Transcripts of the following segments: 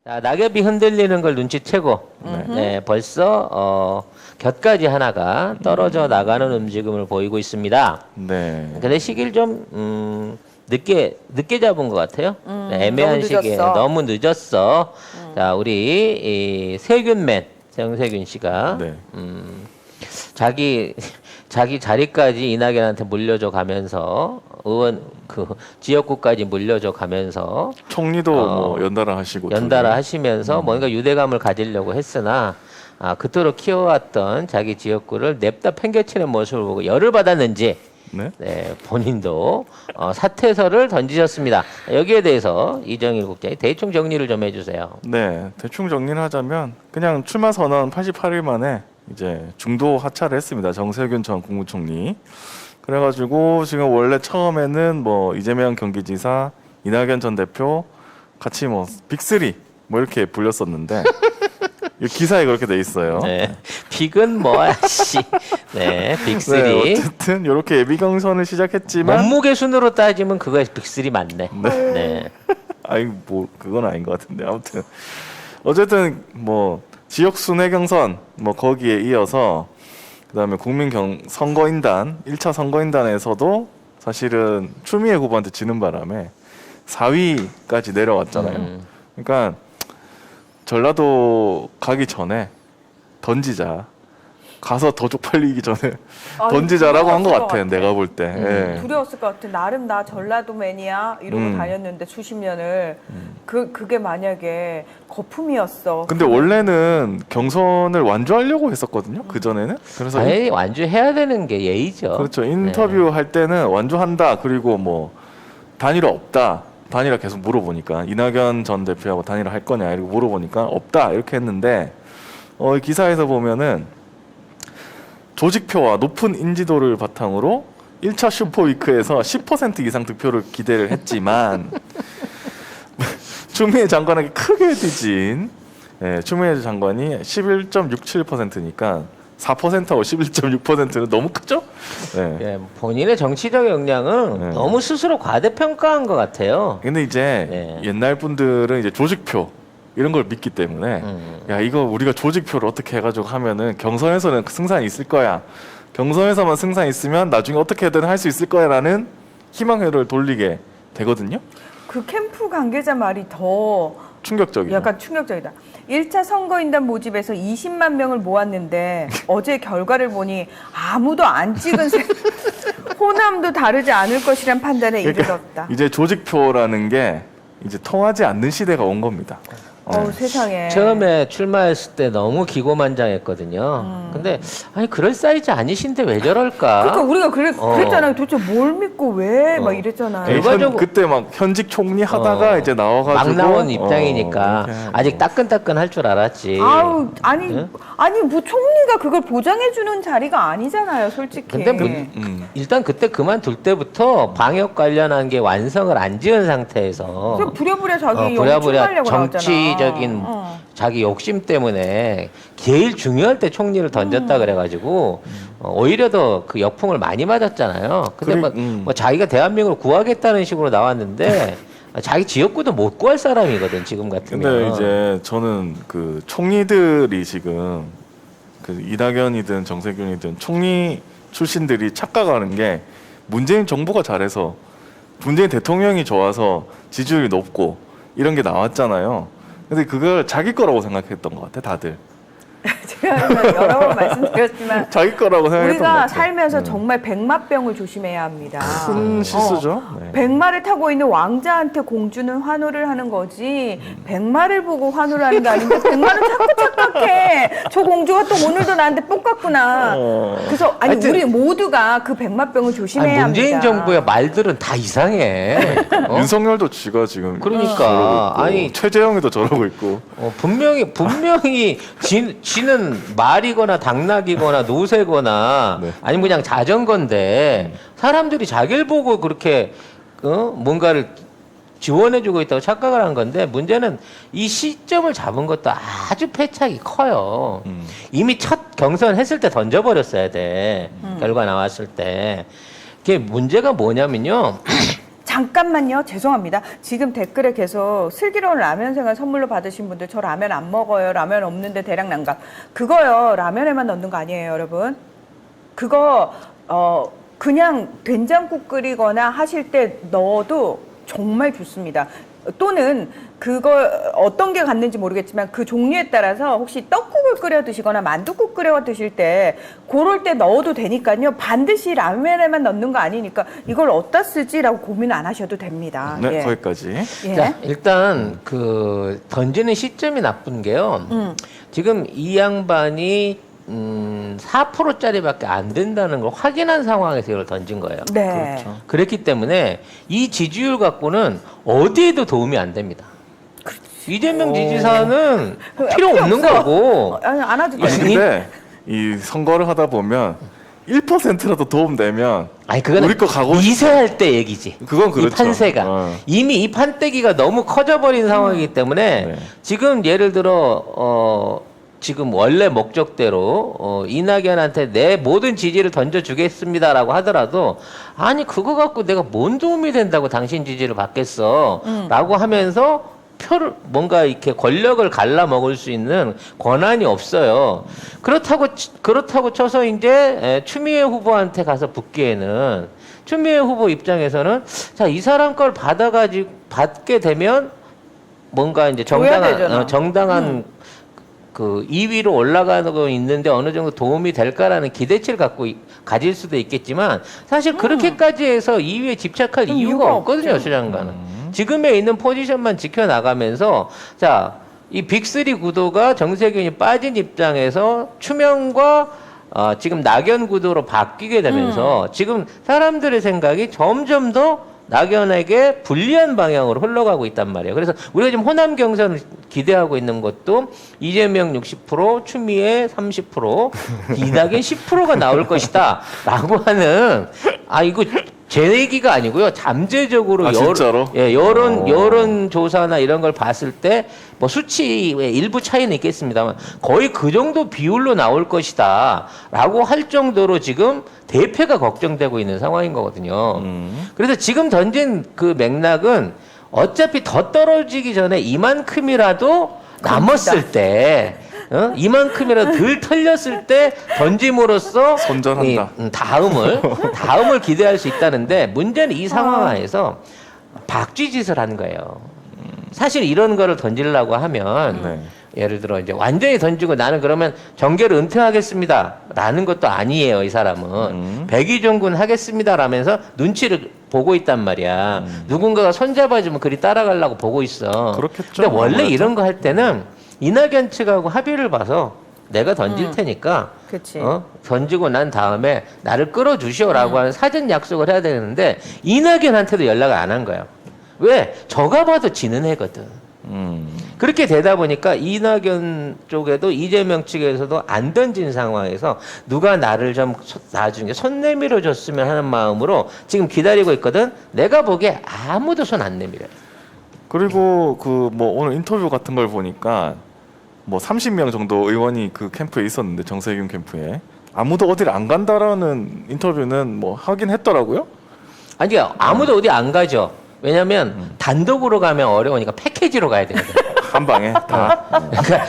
자, 낙엽이 흔들리는 걸 눈치채고 네, 벌써 곁가지 하나가 떨어져 나가는 움직임을 보이고 있습니다. 네. 근데 시기를 좀 늦게 잡은 것 같아요. 네, 애매한 너무 시기에 늦었어. 너무 늦었어. 자, 우리 이 세균맨 정세균 씨가 네. 자기 자리까지 이낙연한테 물려줘 가면서 의원 그 지역구까지 물려줘 가면서 총리도 뭐 연달아 하시고 연달아 둘이. 하시면서 뭔가 유대감을 가지려고 했으나 그토록 키워왔던 자기 지역구를 냅다 팽개치는 모습을 보고 열을 받았는지 네. 네, 본인도 사퇴서를 던지셨습니다. 여기에 대해서 이정일 국장이 대충 정리를 좀 해주세요. 네. 대충 정리를 하자면 그냥 출마 선언 88일 만에 이제 중도 하차를 했습니다. 정세균 전 국무총리. 그래가지고 지금 원래 처음에는 뭐 이재명 경기지사, 이낙연 전 대표 같이 뭐 빅3 뭐 이렇게 불렸었는데 이 기사에 그렇게 돼 있어요. 네, 빅은 뭐야 씨. 네, 빅3. 네, 어쨌든 이렇게 예비 경선을 시작했지만 몸무게 순으로 따지면 그거 빅3 맞네. 네. 아이 뭐 그건 아닌 것 같은데 아무튼 어쨌든 뭐 지역 순회 경선 뭐 거기에 이어서 그다음에 선거인단 1차 선거인단에서도 사실은 추미애 후보한테 지는 바람에 4위까지 내려왔잖아요. 그러니까 전라도 가기 전에 던지자. 가서 더 쪽팔리기 전에 던지자라고 한 것 같아요. 내가 볼 때. 예. 두려웠을 것 같아. 나름 나 전라도 매니아 이러고 다녔는데 수십 년을 그게 만약에 거품이었어. 근데 원래는 경선을 완주하려고 했었거든요. 그 전에는. 그래서 당연히 완주해야 되는 게 예의죠. 그렇죠. 인터뷰 할 때는 완주한다. 그리고 뭐 단일화 없다. 단일화 계속 물어보니까 이낙연 전 대표하고 단일화 할 거냐 이렇게 물어보니까 없다 이렇게 했는데 이 기사에서 보면은 조직표와 높은 인지도를 바탕으로 1차 슈퍼위크에서 10% 이상 득표를 기대를 했지만 추미애 장관에게 크게 뒤진 추미애 장관이 11.67%니까 4%하고 11.6%는 너무 크죠? 네. 예, 본인의 정치적 역량은 네. 너무 스스로 과대평가한 것 같아요. 근데 이제 네. 옛날 분들은 이제 조직표 이런 걸 믿기 때문에 야 이거 우리가 조직표를 어떻게 해가지고 하면은 경선에서는 승산이 있을 거야. 경선에서만 승산이 있으면 나중에 어떻게든 할 수 있을 거야라는 희망회를 돌리게 되거든요. 그 캠프 관계자 말이 더 충격적이죠. 약간 충격적이다. 1차 선거인단 모집에서 20만 명을 모았는데 어제 결과를 보니 아무도 안 찍은 호남도 다르지 않을 것이란 판단에 이르렀다. 이제 조직표라는 게 이제 통하지 않는 시대가 온 겁니다. 세상에. 처음에 출마했을 때 너무 기고만장했거든요. 근데 아니 그럴 사이즈 아니신데 왜 저럴까? 그러니까 우리가 그랬잖아요. 도대체 뭘 믿고 왜 막 어. 이랬잖아요. 결과적으로- 그때 막 현직 총리 하다가 이제 나와가지고 막 나온 입장이니까 이렇게 아직 따끈따끈 할 줄 알았지. 아우 아니 네? 아니 뭐 총리가 그걸 보장해주는 자리가 아니잖아요, 솔직히. 근데 일단 그때 그만둘 때부터 방역 관련한 게 완성을 안 지은 상태에서 그냥 부랴부랴 자기 부랴부랴 영출하려고 정치적인 나왔잖아. 자기 욕심 때문에 제일 중요할 때 총리를 던졌다 그래가지고 오히려 더 그 역풍을 많이 맞았잖아요. 근데 뭐 자기가 대한민국을 구하겠다는 식으로 나왔는데 자기 지역구도 못 구할 사람이거든 지금 같으면. 근데 이제 저는 그 총리들이 지금 그 이낙연이든 정세균이든 총리 출신들이 착각하는 게 문재인 정부가 잘해서 문재인 대통령이 좋아서 지지율이 높고 이런 게 나왔잖아요. 근데 그걸 자기 거라고 생각했던 것 같아 다들. 제가 여러 번 말씀드렸지만 자기 거라고 생각했던 것 우리가 같아. 살면서 정말 백마병을 조심해야 합니다. 큰 실수죠. 네. 백마를 타고 있는 왕자한테 공주는 환호를 하는 거지 백마를 보고 환호를 하는 게 아닌데 백마는 자꾸 착각해. 저 공주가 또 오늘도 나한테 뽕 같구나. 그래서 아니 하여튼- 우리 모두가 그 백마병을 조심해야 문재인 합니다. 정부의 말들은 다 이상해. 윤석열도 지가 지금 그러니까. 저러고 있고, 아니- 최재형이도 저러고 있고. 분명히 지는 말이거나 당나귀거나 노새거나 네. 아니면 그냥 자전거인데 사람들이 자기를 보고 그렇게 뭔가를 지원해주고 있다고 착각을 한 건데 문제는 이 시점을 잡은 것도 아주 패착이 커요. 이미 첫 경선 했을 때 던져버렸어야 돼. 결과 나왔을 때. 그게 문제가 뭐냐면요. 잠깐만요. 죄송합니다. 지금 댓글에 계속 슬기로운 라면 생활 선물로 받으신 분들 저 라면 안 먹어요. 라면 없는데 대량 난각. 그거요. 라면에만 넣는 거 아니에요, 여러분. 그거 그냥 된장국 끓이거나 하실 때 넣어도 정말 좋습니다. 또는 그거 어떤 게 갔는지 모르겠지만 그 종류에 따라서 혹시 떡국을 끓여 드시거나 만둣국 끓여 드실 때 그럴 때 넣어도 되니까요. 반드시 라면에만 넣는 거 아니니까 이걸 어디다 쓰지라고 고민 안 하셔도 됩니다. 네, 예. 거기까지. 예. 자, 일단 그 던지는 시점이 나쁜 게요. 지금 이 양반이 4%짜리밖에 안 된다는 걸 확인한 상황에서 이걸 던진 거예요. 네. 그렇죠. 그렇기 때문에 이 지지율 갖고는 어디에도 도움이 안 됩니다. 이재명 지지사는 필요 없는 없어. 거고. 아니, 안 와도 돼. 아니 근데 이 선거를 하다 보면 1%라도 도움되면 아니 그거는 우리 거 가고 이세할 때 얘기지. 그건 이 그렇죠. 판세가 이미 이 판때기가 너무 커져버린 상황이기 때문에 네. 지금 예를 들어 지금 원래 목적대로 이낙연한테 내 모든 지지를 던져주겠습니다라고 하더라도 아니 그거 갖고 내가 뭔 도움이 된다고 당신 지지를 받겠어라고 하면서 표를 뭔가 이렇게 권력을 갈라 먹을 수 있는 권한이 없어요. 그렇다고 쳐서 이제 추미애 후보한테 가서 붙기에는 추미애 후보 입장에서는 자, 이 사람 걸 받게 되면 뭔가 이제 정당한 그 2위로 올라가고 있는데 어느 정도 도움이 될까라는 기대치를 가질 수도 있겠지만 사실 그렇게까지 해서 2위에 집착할 이유가 없거든요, 수장관은. 지금에 있는 포지션만 지켜나가면서 자, 이 빅3 구도가 정세균이 빠진 입장에서 추명과 지금 낙연 구도로 바뀌게 되면서 지금 사람들의 생각이 점점 더 낙연에게 불리한 방향으로 흘러가고 있단 말이에요. 그래서 우리가 지금 호남 경선을 기대하고 있는 것도 이재명 60%, 추미애 30%, 이낙연 10%가 나올 것이다 라고 하는 이거 제 얘기가 아니고요. 잠재적으로 진짜로? 여론 조사나 이런 걸 봤을 때 뭐 수치의 일부 차이는 있겠습니다만 거의 그 정도 비율로 나올 것이다라고 할 정도로 지금 대패가 걱정되고 있는 상황인 거거든요. 그래서 지금 던진 그 맥락은 어차피 더 떨어지기 전에 이만큼이라도 남았을 때 이만큼이라도 덜 털렸을 때 던짐으로써 손절한다. 다음을 기대할 수 있다는데 문제는 이 상황 하에서 박쥐짓을 하는 거예요. 사실 이런 거를 던지려고 하면 예를 들어 이제 완전히 던지고 나는 그러면 정계를 은퇴하겠습니다라는 것도 아니에요. 이 사람은 백의종군 하겠습니다라면서 눈치를 보고 있단 말이야. 누군가가 손잡아주면 그리 따라가려고 보고 있어. 그렇겠죠. 근데 원래 아무래도. 이런 거 할 때는 이낙연 측하고 합의를 봐서 내가 던질 테니까 그치. 던지고 난 다음에 나를 끌어주시오라고 하는 사전 약속을 해야 되는데 이낙연한테도 연락을 안 한 거예요. 왜? 저가 봐도 지는 애거든. 그렇게 되다 보니까 이낙연 쪽에도 이재명 측에서도 안 던진 상황에서 누가 나를 좀 나중에 손 내밀어 줬으면 하는 마음으로 지금 기다리고 있거든. 내가 보기에 아무도 손 안 내밀어요. 그리고 그 뭐 오늘 인터뷰 같은 걸 보니까 뭐 30명 정도 의원이 그 캠프에 있었는데 정세균 캠프에 아무도 어디를 안 간다라는 인터뷰는 뭐 하긴 했더라고요. 아니 아무도 어디 안 가죠. 왜냐면 단독으로 가면 어려우니까 패키지로 가야 되거든. 한 방에 다. 그러니까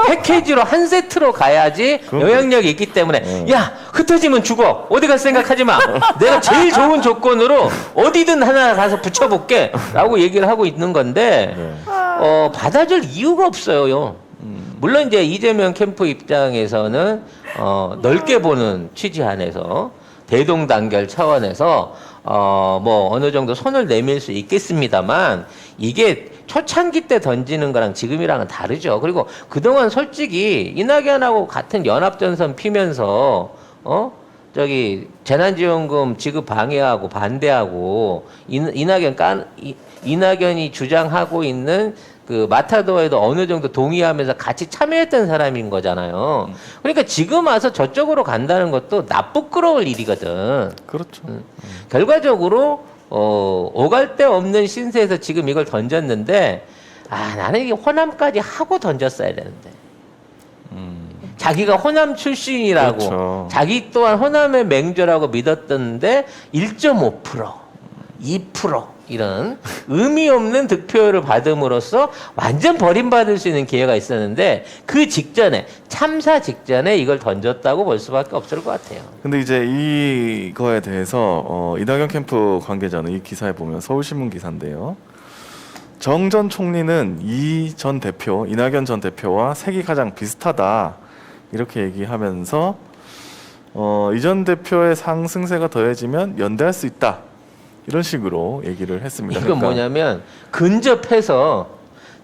패키지로 한 세트로 가야지 영향력이 있기 때문에 야 흩어지면 죽어 어디 갈 생각하지 마 내가 제일 좋은 조건으로 어디든 하나 가서 붙여볼게 라고 얘기를 하고 있는 건데 받아줄 이유가 없어요. 물론 이제 이재명 캠프 입장에서는 넓게 보는 취지 안에서 대동단결 차원에서 뭐 어느 정도 손을 내밀 수 있겠습니다만 이게 초창기 때 던지는 거랑 지금이랑은 다르죠. 그리고 그동안 솔직히 이낙연하고 같은 연합전선 피면서 저기 재난지원금 지급 방해하고 반대하고 이낙연이 주장하고 있는 그 마타도에도 어느 정도 동의하면서 같이 참여했던 사람인 거잖아요. 그러니까 지금 와서 저쪽으로 간다는 것도 나쁘끄러울 일이거든. 그렇죠. 결과적으로 오갈 데 없는 신세에서 지금 이걸 던졌는데 나는 이게 호남까지 하고 던졌어야 되는데. 자기가 호남 출신이라고 그렇죠. 자기 또한 호남의 맹조라고 믿었던데 1.5% 2% 이런 의미 없는 득표율을 받음으로써 완전 버림받을 수 있는 기회가 있었는데 그 직전에 참사 직전에 이걸 던졌다고 볼 수밖에 없을 것 같아요. 근데 이제 이거에 대해서 이낙연 캠프 관계자는 이 기사에 보면 서울신문 기사인데요. 정 전 총리는 이 전 대표, 이낙연 전 대표와 색이 가장 비슷하다 이렇게 얘기하면서 이 전 대표의 상승세가 더해지면 연대할 수 있다. 이런 식으로 얘기를 했습니다. 이건 뭐냐면 근접해서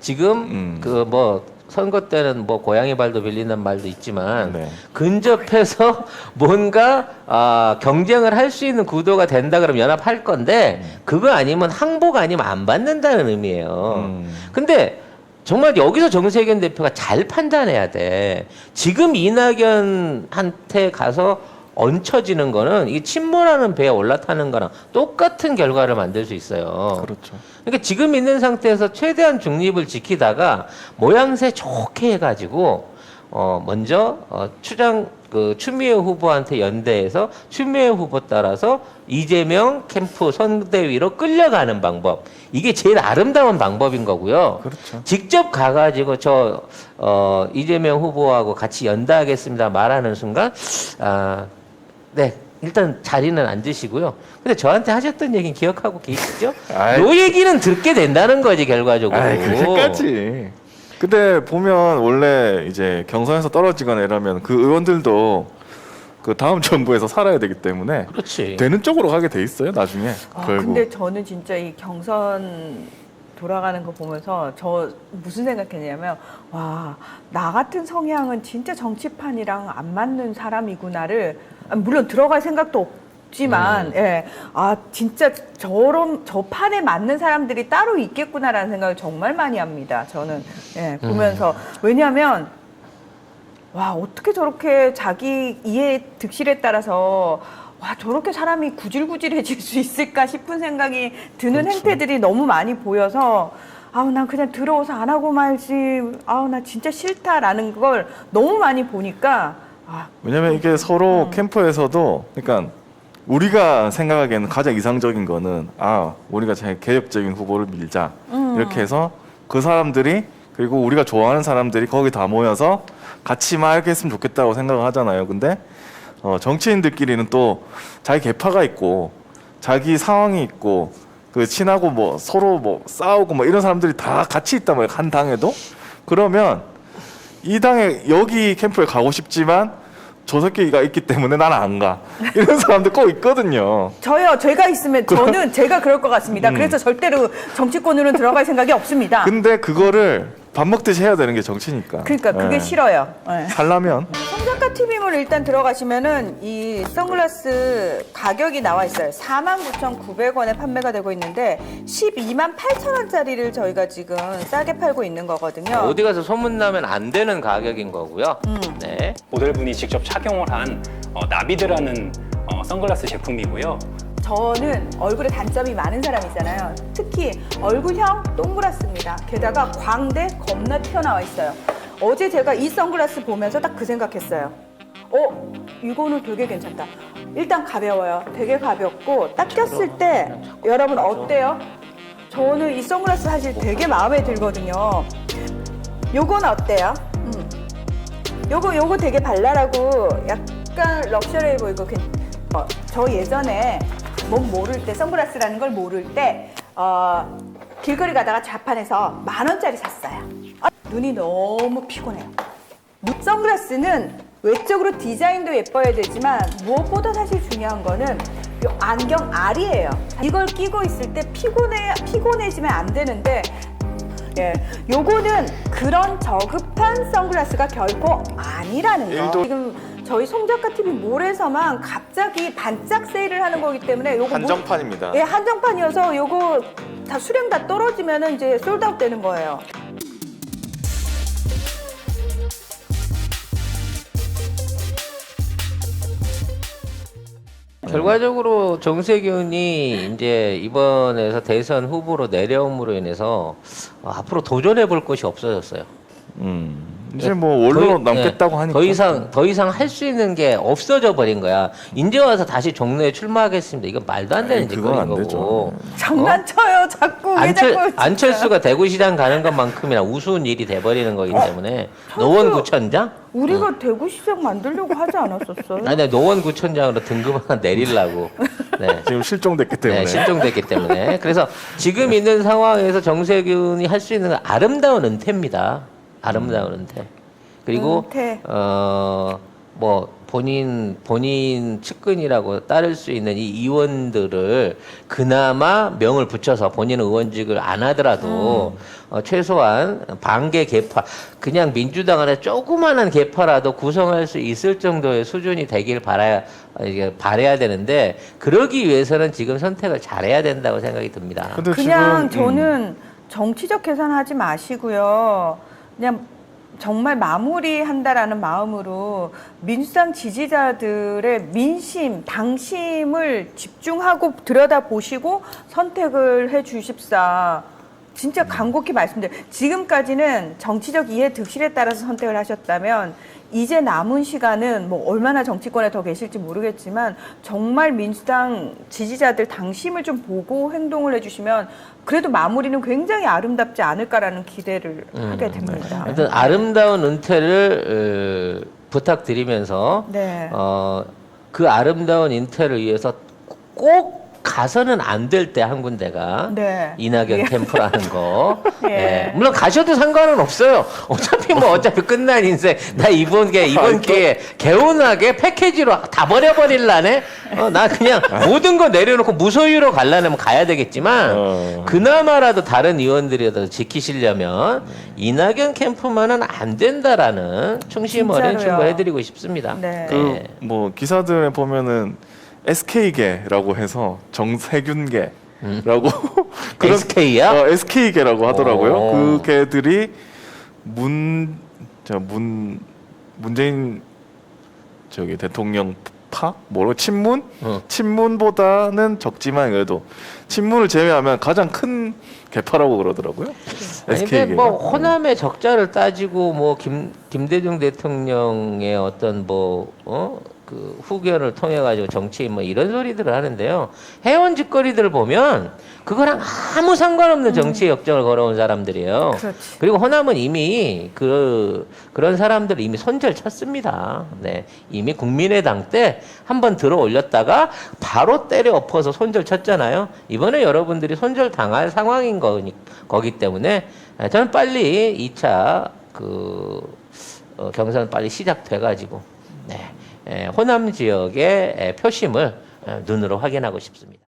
지금 그 뭐 선거 때는 뭐 고양이 발도 빌린다는 말도 있지만 네. 근접해서 뭔가 경쟁을 할 수 있는 구도가 된다 그러면 연합할 건데 그거 아니면 항복 아니면 안 받는다는 의미예요. 근데 정말 여기서 정세균 대표가 잘 판단해야 돼. 지금 이낙연한테 가서 얹혀지는 거는 이 침몰하는 배에 올라타는 거랑 똑같은 결과를 만들 수 있어요. 그렇죠. 그러니까 지금 있는 상태에서 최대한 중립을 지키다가 모양새 좋게 해가지고 먼저 추미애 후보한테 연대해서 추미애 후보 따라서 이재명 캠프 선대위로 끌려가는 방법. 이게 제일 아름다운 방법인 거고요. 그렇죠. 직접 가가지고 이재명 후보하고 같이 연대하겠습니다 말하는 순간 네. 일단 자리는 앉으시고요. 근데 저한테 하셨던 얘기는 기억하고 계시죠? 아이. 요 얘기는 듣게 된다는 거지 결과적으로. 아이, 그렇게까지. 근데 보면 원래 이제 경선에서 떨어지거나 이러면 그 의원들도 그 다음 정부에서 살아야 되기 때문에 그렇지. 되는 쪽으로 가게 돼 있어요 나중에 결국. 근데 저는 진짜 이 경선 돌아가는 거 보면서 저 무슨 생각했냐면 와, 나 같은 성향은 진짜 정치판이랑 안 맞는 사람이구나를 물론 들어갈 생각도 없지만 예. 진짜 저 판에 맞는 사람들이 따로 있겠구나라는 생각을 정말 많이 합니다. 저는 보면서 왜냐하면 와, 어떻게 저렇게 자기 이해 득실에 따라서 와, 저렇게 사람이 구질구질해질 수 있을까 싶은 생각이 드는 그렇죠. 행태들이 너무 많이 보여서 난 그냥 들어오서 안 하고 말지. 나 진짜 싫다라는 걸 너무 많이 보니까 왜냐면 이게 서로 캠프에서도 그러니까 우리가 생각하기에는 가장 이상적인 거는 우리가 제일 개혁적인 후보를 밀자 이렇게 해서 그 사람들이 그리고 우리가 좋아하는 사람들이 거기 다 모여서 같이 막 이렇게 했으면 좋겠다고 생각을 하잖아요. 근데 정치인들끼리는 또 자기 계파가 있고 자기 상황이 있고 그 친하고 뭐 서로 뭐 싸우고 뭐 이런 사람들이 다 같이 있단 말이에요. 한 당에도. 그러면 이 당에 여기 캠프에 가고 싶지만 저 새끼가 있기 때문에 나는 안 가. 이런 사람들 꼭 있거든요. 제가 있으면 저는 제가 그럴 것 같습니다. 그래서 절대로 정치권으로는 들어갈 생각이 없습니다. 근데 그거를 밥 먹듯이 해야 되는 게 정치니까. 그러니까 그게 싫어요. 네. 살라면 성작가 TV몰 일단 들어가시면은 이 선글라스 가격이 나와 있어요. 49,900원에 판매가 되고 있는데 128,000원짜리를 저희가 지금 싸게 팔고 있는 거거든요. 어디 가서 소문나면 안 되는 가격인 거고요. 네. 모델분이 직접 착용을 한 나비드라는 선글라스 제품이고요. 저는 얼굴에 단점이 많은 사람이잖아요. 특히 얼굴형 동그랗습니다. 게다가 광대 겁나 튀어나와 있어요. 어제 제가 이 선글라스 보면서 딱 그 생각했어요. 이거는 되게 괜찮다. 일단 가벼워요. 되게 가볍고 딱 꼈을 때 여러분 어때요? 저는 이 선글라스 사실 되게 마음에 들거든요. 요건 어때요? 요거 되게 발랄하고 약간 럭셔리해 보이고 저 예전에 몸 모를 때 선글라스라는 걸 모를 때 길거리 가다가 자판에서 10,000원짜리 샀어요. 눈이 너무 피곤해요. 선글라스는 외적으로 디자인도 예뻐야 되지만 무엇보다 사실 중요한 거는 요 안경 알이에요. 이걸 끼고 있을 때 피곤해지면 안 되는데 요거는 그런 저급한 선글라스가 결코 아니라는 거. 지금 저희 송작가 TV 몰에서만 갑자기 반짝 세일을 하는 거기 때문에 요거 한정판입니다. 한정판이어서 요거 다 수량 다 떨어지면은 이제 솔드아웃 되는 거예요. 결과적으로 정세균이 이제 이번에서 대선 후보로 내려옴으로 인해서 앞으로 도전해 볼 곳이 없어졌어요. 이제 뭐 원로 더 이- 남겠다고 하니까 더 이상 할 수 있는 게 없어져 버린 거야. 이제 와서 다시 종로에 출마하겠습니다. 이건 말도 안 되는 그건 안 짓거리인 되죠. 거고. 장난쳐요. 자꾸 왜 자꾸 진짜. 안철수가 대구시장 가는 것만큼이나 우스운 일이 돼버리는 거기 때문에 노원구청장? 우리가 대구시장 만들려고 하지 않았었어요? 아니, 노원구청장으로 등급 하나 내리려고. 네. 지금 실종됐기 때문에 네, 실종됐기 때문에. 그래서 지금 있는 상황에서 정세균이 할 수 있는 건 아름다운 은퇴입니다. 아름다운 은퇴. 그리고 은퇴. 뭐 본인 측근이라고 따를 수 있는 이 의원들을 그나마 명을 붙여서 본인은 의원직을 안 하더라도 최소한 반개 개파, 그냥 민주당 안에 조그마한 개파라도 구성할 수 있을 정도의 수준이 되길 바라야 되는데, 그러기 위해서는 지금 선택을 잘해야 된다고 생각이 듭니다. 근데 그냥 지금, 저는 정치적 계산하지 마시고요. 그냥 정말 마무리한다라는 마음으로 민주당 지지자들의 민심, 당심을 집중하고 들여다보시고 선택을 해 주십사. 진짜 간곡히 말씀드려요. 지금까지는 정치적 이해 득실에 따라서 선택을 하셨다면 이제 남은 시간은 뭐 얼마나 정치권에 더 계실지 모르겠지만 정말 민주당 지지자들 당심을 좀 보고 행동을 해주시면 그래도 마무리는 굉장히 아름답지 않을까라는 기대를 하게 됩니다. 하여튼 아름다운 은퇴를 부탁드리면서 네. 그 아름다운 은퇴를 위해서 꼭 가서는 안 될 때 한 군데가 네. 이낙연 예. 캠프라는 거. 예. 예. 물론 가셔도 상관은 없어요. 어차피 끝난 인생. 나 이번 기회에 개운하게 패키지로 다 버려버릴라네. 나 그냥 모든 거 내려놓고 무소유로 갈라면 가야 되겠지만 그나마라도 다른 의원들이라도 지키시려면 이낙연 캠프만은 안 된다라는 충심 어린 진짜로요. 충고해드리고 싶습니다. 네. 네. 그 뭐 기사들에 보면은 SK계라고 해서 정세균계라고 SK야? SK계라고 하더라고요. 오. 그 개들이 문재인 저기 대통령 친문? 친문보다는 적지만 그래도 친문을 제외하면 가장 큰 개파라고 그러더라고요. 아니, 근데 SK계가. 뭐 호남의 적자를 따지고 뭐 김대중 대통령의 어떤 그 후견을 통해 가지고 정치 뭐 이런 소리들을 하는데요. 해온 짓거리들을 보면 그거랑 아무 상관없는 정치 역정을 걸어온 사람들이에요. 그렇지. 그리고 호남은 이미 그런 사람들을 이미 손절 쳤습니다. 네, 이미 국민의당 때 한번 들어 올렸다가 바로 때려 엎어서 손절 쳤잖아요. 이번에 여러분들이 손절 당할 상황인 거기 때문에 저는 빨리 2차 경선 빨리 시작돼 가지고 네. 호남 지역의 표심을 눈으로 확인하고 싶습니다.